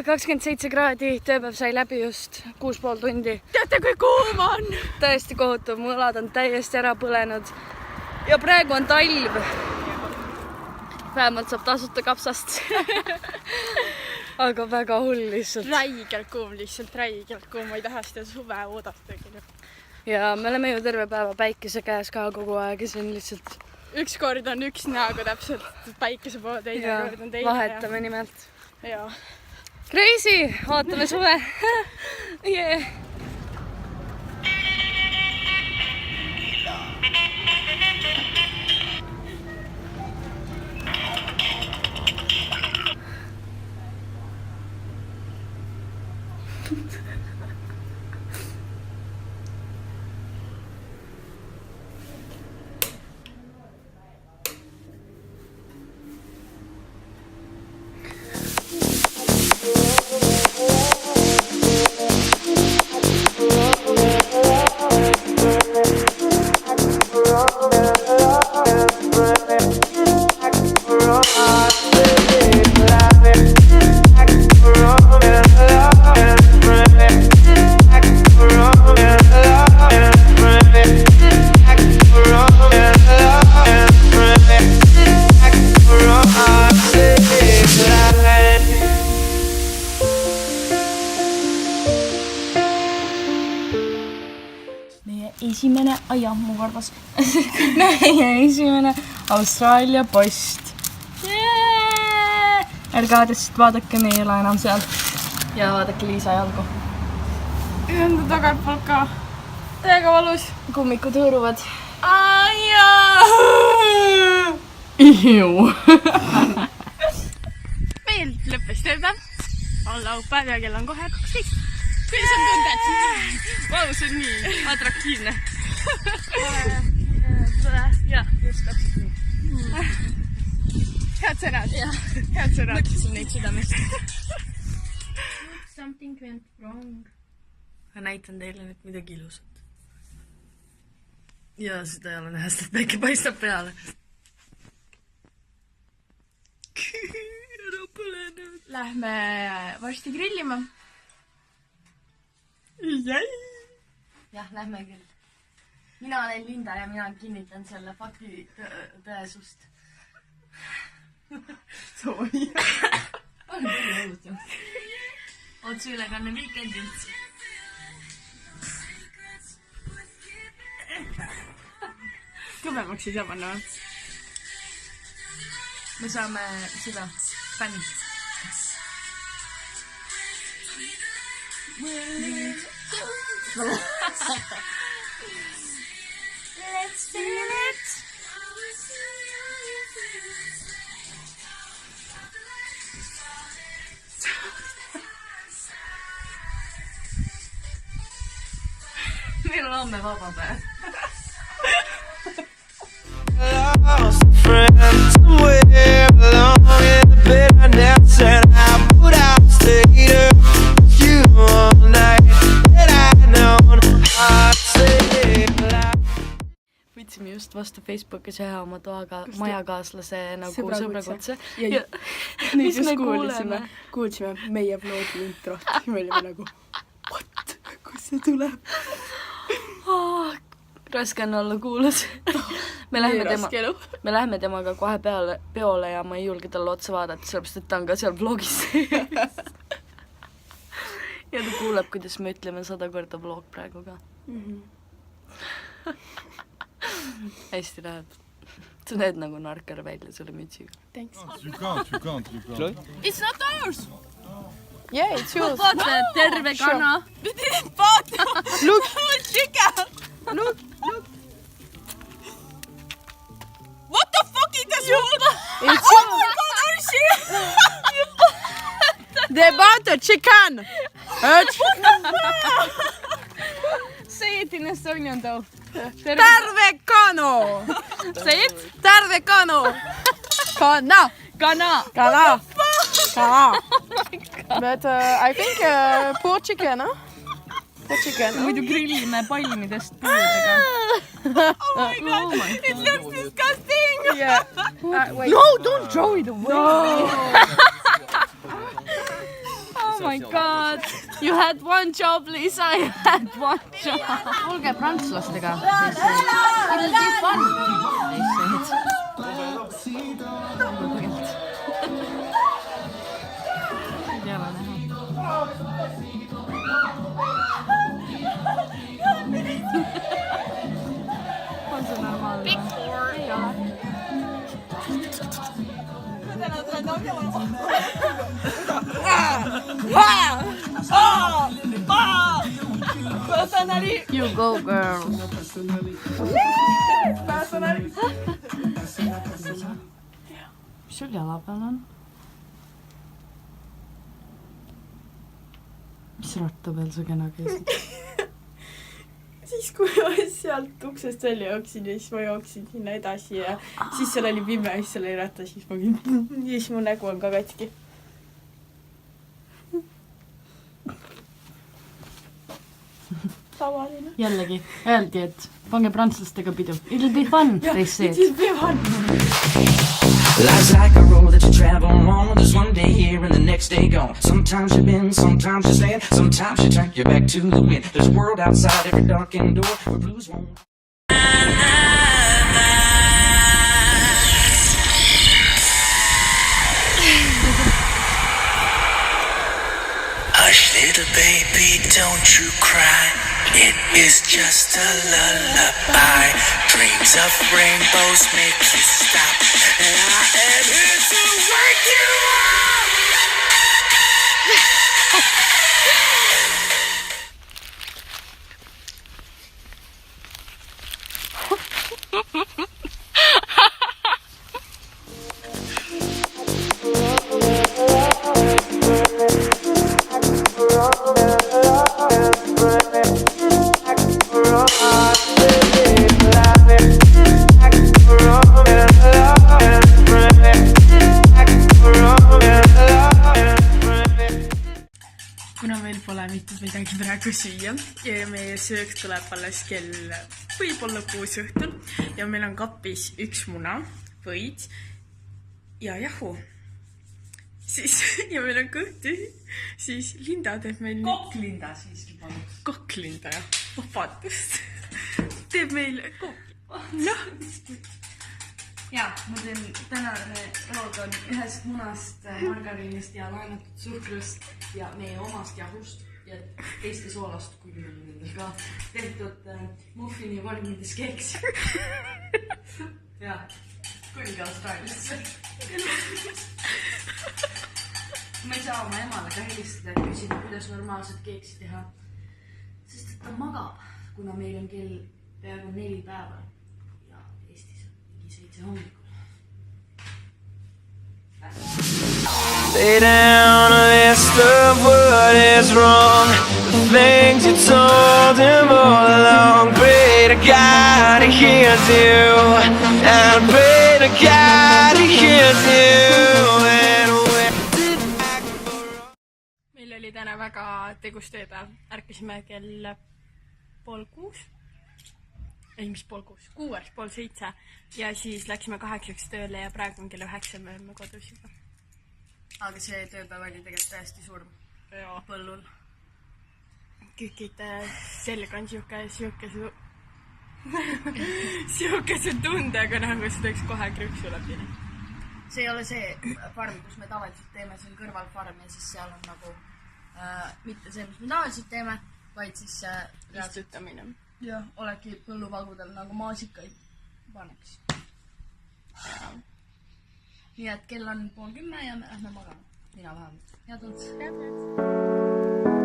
27 kraadi, tööpäev sai läbi just 6,5 tundi. Teate, kui kuum on? Tõesti kohutav, mu õlad on täiesti ära põlenud. Ja praegu on talv. Vähemalt saab tasuta kapsast. Aga väga hull lihtsalt. Räigelt kuum, ma ei taha seda suve oodata. Ja me oleme ju terve päeva päikese käes ka kogu aeg ja see on lihtsalt... Üks kord on üks näoga täpselt päikese poole, teine kord on teine. Vahetame nimelt. Ja. Crazy! Ootame suve! Yeah. Meie esimene Austraalia post. Yeah! Ärge aadressit vaadake, me ei ole enam seal. Ja vaadake Liisa jalgu. Enda tagantpoolt ka. Täiega valus. Kummikud hõõruvad. Meil lõppes tööpäev. On laupäev ja kell on kohe 12. Kuidas on tunded? Vau, see on nii atraktiivne. Ja, just täpselt nii. Head sõnad. Head sõnad. Mõtlesin neid südamest. Something went wrong. Ma näitan teile nüüd midagi ilusat. Ja seda ei ole näha, sest päike paistab peale. Ära põlenud. Lähme varsti grillima. Jah, lähme küll. Mina olen Linda ja mina kinnitan selle fakti tõesust. Sorry. On küll õudut ju. Otse ülekanne Weekendilt. Kõvemaks ei saa panna. Me saame seda fännid. Let's feel it. Meil on homme vaba päev. Lost friends somewhere along in the bed I never said I would have stayed up with you all night. That I known I'd say Võtsime just vastu Facebookis ühe oma toaga majakaaslase nagu sõbrakutse. Ja nüüd just kuulsime meie vlogi introt. Me olime nagu, what? Kus see tuleb? Raske on olla kuulus. Me läheme temaga kohe peole ja ma ei julge talle otsa vaadata, sellepärast, et ta on ka seal vlogis. Ja ta kuuleb, kuidas me ütleme 100 korda vlog praegu ka. Hästi läheb. Sa näed nagu narkar välja selle mütsiga. Thanks. You can't. It's not ours! Yeah, it's yours. Vaata, terve kana. We didn't vaata! Look! Chicken! Look! What the fuck is this? It's yours! Oh my god, They bought a chicken! Say it in Estonian though. Terve kano! Say it. Terve kano! Kana! Kana. Kana! Kana! But I think poor chicken, huh? Poor chicken. Muidu grillime palmidest puudega. Oh my god! It looks disgusting! Yeah. Wait. No, don't throw it away. No! Oh my god. You had one job, Lisa. You had one job. Olge prantslastega. It'll be fun. On see normaalne? Big four. Ei ole. You go, girl. Mis sul jala peal on? Mis ratta peal sa kena käisid? Siis kui ma sealt uksest välja jooksin ja siis ma jooksin sinna edasi ja siis seal oli pime ja siis seal oli ratta, siis ma ja siis mu nägu on ka katki. Tavaline. Jällegi, öeldi, et pange prantslastega pidu. It'll be fun, they said. It'll be fun. Life's like a road that you travel on. There's one day here and the next day gone. Sometimes you bend, sometimes you stand, sometimes you turn your back to the wind. There's a world outside every darkened door where blues won't. Hush, little baby, don't you cry. It is just a lullaby. Dreams of rainbows make you stop. And I am here to wake you up. Kuna meil pole mitte midagi praegu süüa ja meie söök tuleb alles kell võib-olla 6 õhtul ja meil on kapis 1 muna, võid ja jahu. Siis, ja meil on kõht, siis Linda teeb meil... Koklinda siiski paluks. Koklinda, jah. Vabandust. Teeb meil kokki. Noh. Jaa, ma teen tänane roog on ühest munast, margariinist ja laenatud suhkrust ja meie omast jahust ja teiste soolast, kui meil on nendel ka tehtud muffini vormides keeks. Jaa, kuigi Austraaliasse. Ma ei saa oma emale ka helistada, et küsida, kuidas normaalselt keeksi teha. Sest et ta magab, kuna meil on kell peaaegu 4 päeva. Lay down a list of what is wrong, the things you told him all along. Pray to God he hears you, and pray to God he hears you. Meil oli täna väga tegus tööpäev. Ärkasime kell 5:30. Ei, mis 5:30? 6:30 ja siis läksime 8 tööle ja praegu on kell 9 me oleme kodus juba. Aga see tööpäev oli tegelikult täiesti surm põllul. Kükid selga on siukese tundega, nagu seda üks kohe krüksu läbi. See ei ole see farm, kus me tavaliselt teeme, see on kõrvalfarm ja siis seal on nagu mitte see, mis me tavaliselt teeme, vaid siis istutamine. Ja oledki põllupalgudel nagu maasikaid paneks. Nii et kell on 9:30 ja me lähme magama. Mina vähemalt. Head õhtu.